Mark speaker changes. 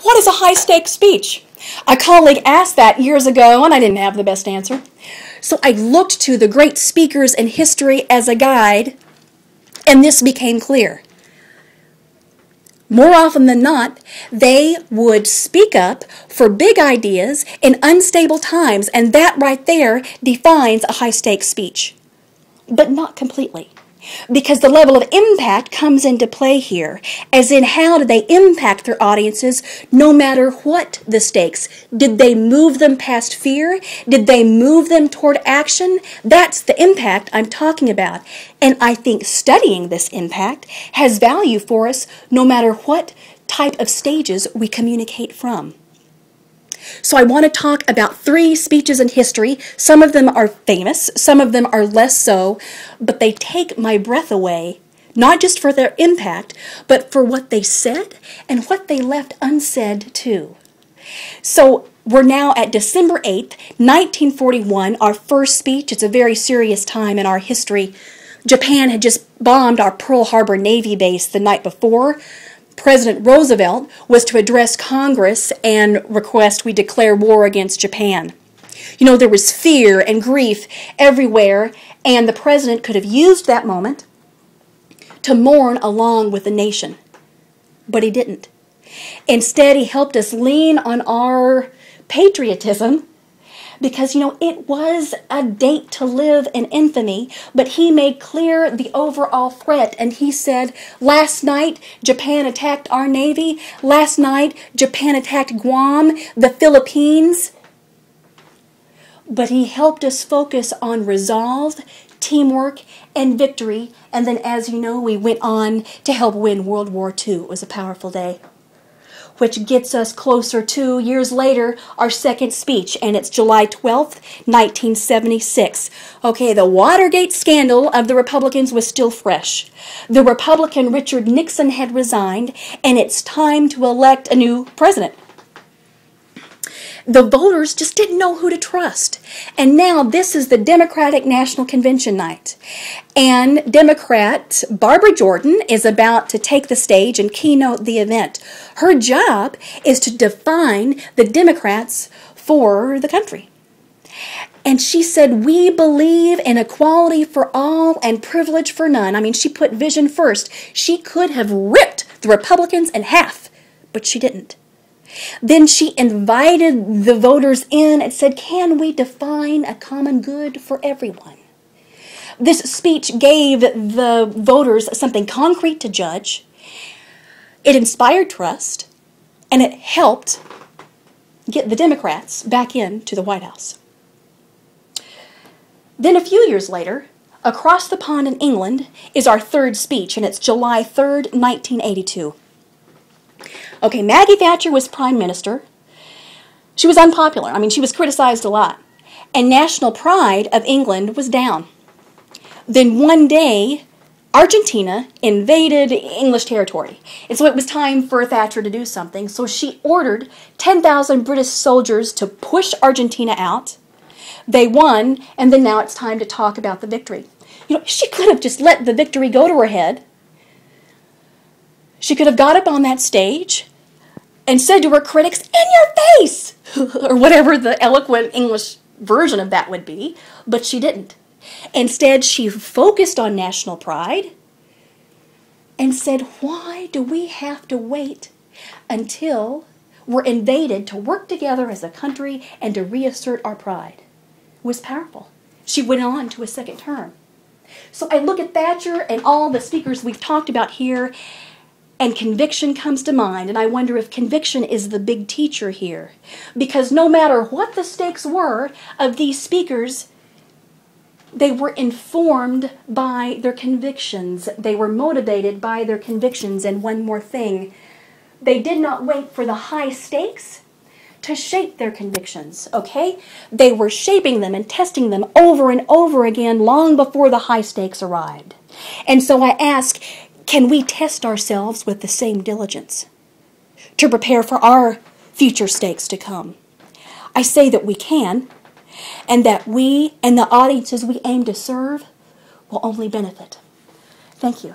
Speaker 1: What is a high-stakes speech? A colleague asked that years ago, and I didn't have the best answer. So I looked to the great speakers in history as a guide, and this became clear. More often than not, they would speak up for big ideas in unstable times, and that right there defines a high-stakes speech. But not completely, because the level of impact comes into play here, as in how do they impact their audiences no matter what the stakes? Did they move them past fear? Did they move them toward action? That's the impact I'm talking about. And I think studying this impact has value for us no matter what type of stages we communicate from. So I want to talk about 3 speeches in history. Some of them are famous, some of them are less so, but they take my breath away, not just for their impact, but for what they said and what they left unsaid too. So we're now at December 8th, 1941, our first speech. It's a very serious time in our history. Japan had just bombed our Pearl Harbor Navy base the night before. President Roosevelt was to address Congress and request we declare war against Japan. You know, there was fear and grief everywhere, and the president could have used that moment to mourn along with the nation. But he didn't. Instead, he helped us lean on our patriotism because, you know, it was a date to live in infamy, but he made clear the overall threat, and he said, last night Japan attacked our Navy, last night Japan attacked Guam, the Philippines, but he helped us focus on resolve, teamwork, and victory, and then, as you know, we went on to help win World War II. It was a powerful day. Which gets us closer to, years later, our second speech, and it's July 12th, 1976. Okay, the Watergate scandal of the Republicans was still fresh. The Republican Richard Nixon had resigned, and it's time to elect a new president. The voters just didn't know who to trust. And now this is the Democratic National Convention night. And Democrat Barbara Jordan is about to take the stage and keynote the event. Her job is to define the Democrats for the country. And she said, we believe in equality for all and privilege for none. I mean, she put vision first. She could have ripped the Republicans in half, but she didn't. Then she invited the voters in and said, can we define a common good for everyone? This speech gave the voters something concrete to judge. It inspired trust, and it helped get the Democrats back into the White House. Then a few years later, across the pond in England is our third speech, and it's July 3rd, 1982. Okay, Maggie Thatcher was prime minister. She was unpopular. I mean, she was criticized a lot. And national pride of England was down. Then one day, Argentina invaded English territory. And so it was time for Thatcher to do something. So she ordered 10,000 British soldiers to push Argentina out. They won, and then now it's time to talk about the victory. You know, she could have just let the victory go to her head. She could have got up on that stage and said to her critics, in your face, or whatever the eloquent English version of that would be, but she didn't. Instead, she focused on national pride and said, why do we have to wait until we're invaded to work together as a country and to reassert our pride? It was powerful. She went on to a second term. So I look at Thatcher and all the speakers we've talked about here, and conviction comes to mind, and I wonder if conviction is the big teacher here. Because no matter what the stakes were of these speakers, they were informed by their convictions. They were motivated by their convictions. And one more thing, they did not wait for the high stakes to shape their convictions, okay? They were shaping them and testing them over and over again long before the high stakes arrived. And so I ask, can we test ourselves with the same diligence to prepare for our future stakes to come? I say that we can, and that we and the audiences we aim to serve will only benefit. Thank you.